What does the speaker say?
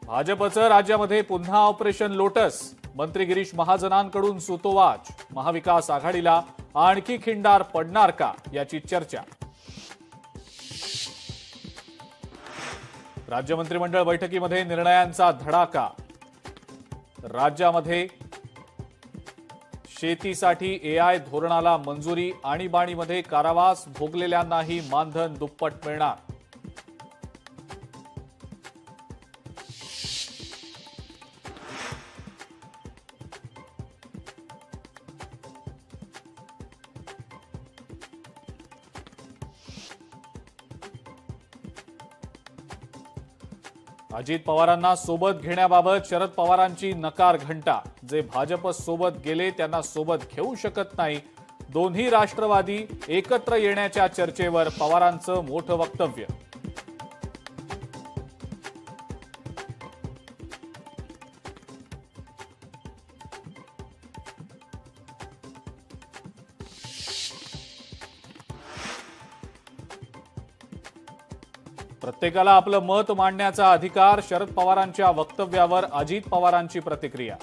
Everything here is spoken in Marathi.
भाजपचं राज्यामध्ये पुन्हा ऑपरेशन लोटस। मंत्री गिरीश महाजनांकडून सुतोवाच। महाविकास आघाडीला आणखी खिंडार पडणार का याची चर्चा। राज्य मंत्रिमंडळ बैठकीमध्ये निर्णयांचा धडाका। राज्यामध्ये शेतीसाठी एआय धोरणाला मंजुरी। आणीबाणीमध्ये कारावास भोगलेल्यांनाही मानधन दुप्पट मिळणार। अजित पवारांना सोबत घेण्याबाबत शरद पवारांची नकार घंटा। जे भाजप सोबत गेले त्यांना सोबत घेऊ शकत नाही। दोन्ही राष्ट्रवादी एकत्र येण्याच्या चर्चेवर पवारांचं मोठं वक्तव्य। प्रत्येकाला आपलं मत मांडण्याचा अधिकार। शरद पवारांच्या वक्तव्यावर अजित पवारांची प्रतिक्रिया।